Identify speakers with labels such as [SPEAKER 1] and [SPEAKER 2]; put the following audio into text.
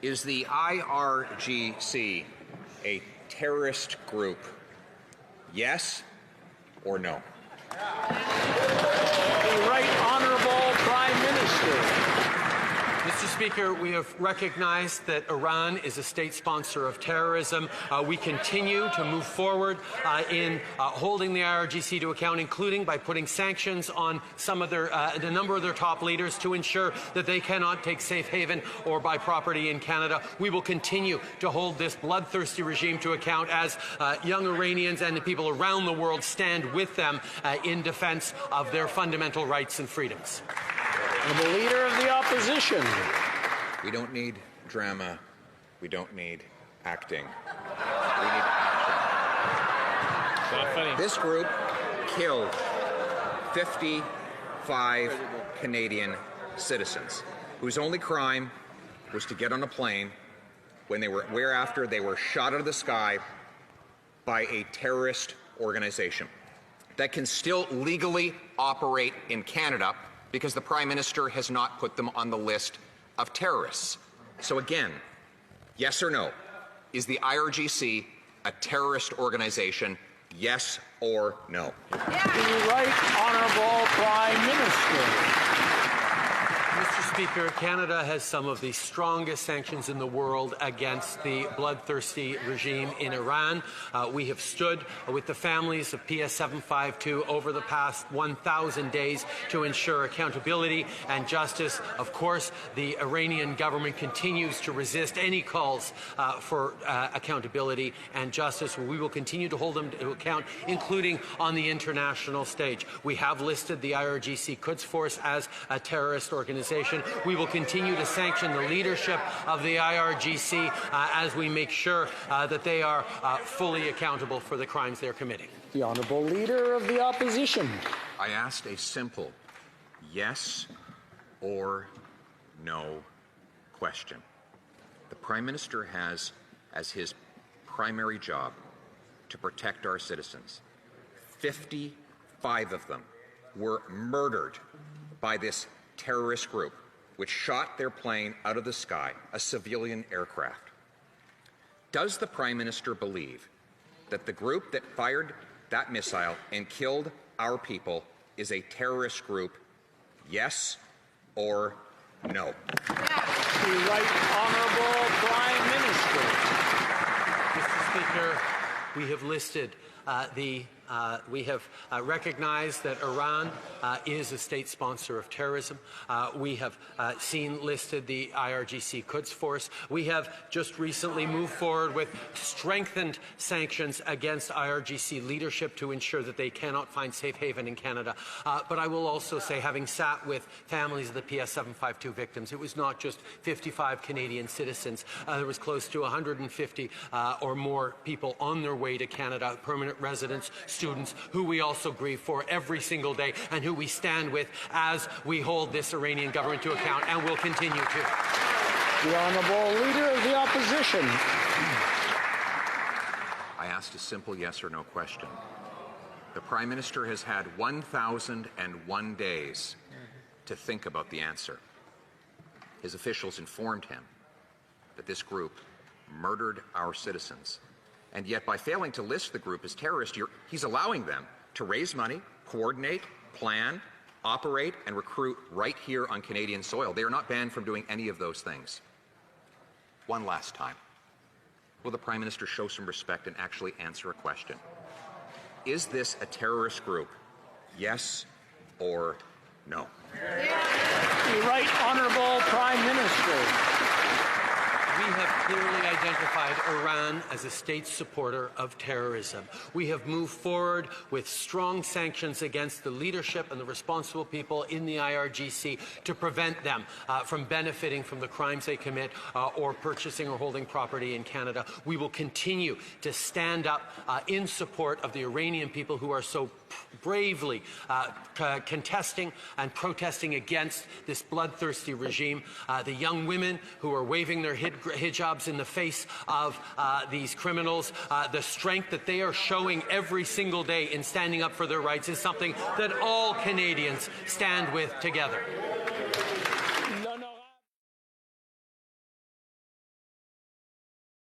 [SPEAKER 1] Is the IRGC a terrorist group? Yes or no?
[SPEAKER 2] The Right Honourable Prime Minister.
[SPEAKER 3] Mr. Speaker, we have recognized that Iran is a state sponsor of terrorism. We continue to move forward in holding the IRGC to account, including by putting sanctions on some of their, the number of their top leaders to ensure that they cannot take safe haven or buy property in Canada. We will continue to hold this bloodthirsty regime to account as young Iranians and the people around the world stand with them in defense of their fundamental rights and freedoms.
[SPEAKER 2] And the Leader of the Opposition.
[SPEAKER 1] We don't need drama. We don't need acting. We need action. This group killed 55 Canadian citizens whose only crime was to get on a plane whereafter they were shot out of the sky by a terrorist organization that can still legally operate in Canada because the Prime Minister has not put them on the list of terrorists. So again, yes or no, is the IRGC a terrorist organization? Yes or no?
[SPEAKER 2] Yeah. The Right Honourable Prime Minister.
[SPEAKER 3] Mr. Speaker, Canada has some of the strongest sanctions in the world against the bloodthirsty regime in Iran. We have stood with the families of PS 752 over the past 1,000 days to ensure accountability and justice. Of course, the Iranian government continues to resist any calls for accountability and justice. We will continue to hold them to account, including on the international stage. We have listed the IRGC Quds Force as a terrorist organization. We will continue to sanction the leadership of the IRGC as we make sure that they are fully accountable for the crimes they're committing.
[SPEAKER 2] The Honourable Leader of the Opposition.
[SPEAKER 1] I asked a simple yes or no question. The Prime Minister has as his primary job to protect our citizens. 55 of them were murdered by this terrorist group which shot their plane out of the sky, a civilian aircraft. Does the Prime Minister believe that the group that fired that missile and killed our people is a terrorist group? Yes or no?
[SPEAKER 2] The Right Honourable Prime Minister.
[SPEAKER 3] Mr. Speaker, we have listed we have recognized that Iran is a state sponsor of terrorism. We have seen listed the IRGC Quds Force. We have just recently moved forward with strengthened sanctions against IRGC leadership to ensure that they cannot find safe haven in Canada. But I will also say, having sat with families of the PS 752 victims, it was not just 55 Canadian citizens. There was close to 150 or more people on their way to Canada, permanent residents, students, who we also grieve for every single day and who we stand with as we hold this Iranian government to account, and will continue to.
[SPEAKER 2] The Honourable Leader of the Opposition.
[SPEAKER 1] I asked a simple yes or no question. The Prime Minister has had 1,001 days to think about the answer. His officials informed him that this group murdered our citizens. And yet, by failing to list the group as terrorist, he's allowing them to raise money, coordinate, plan, operate, and recruit right here on Canadian soil. They are not banned from doing any of those things. One last time. Will the Prime Minister show some respect and actually answer a question? Is this a terrorist group? Yes or no?
[SPEAKER 2] The Right Honourable Prime Minister.
[SPEAKER 3] We have clearly identified Iran as a state supporter of terrorism. We have moved forward with strong sanctions against the leadership and the responsible people in the IRGC to prevent them from benefiting from the crimes they commit or purchasing or holding property in Canada. We will continue to stand up in support of the Iranian people who are so bravely contesting and protesting against this bloodthirsty regime. The young women who are waving their hijabs in the face of these criminals, the strength that they are showing every single day in standing up for their rights is something that all Canadians stand with together.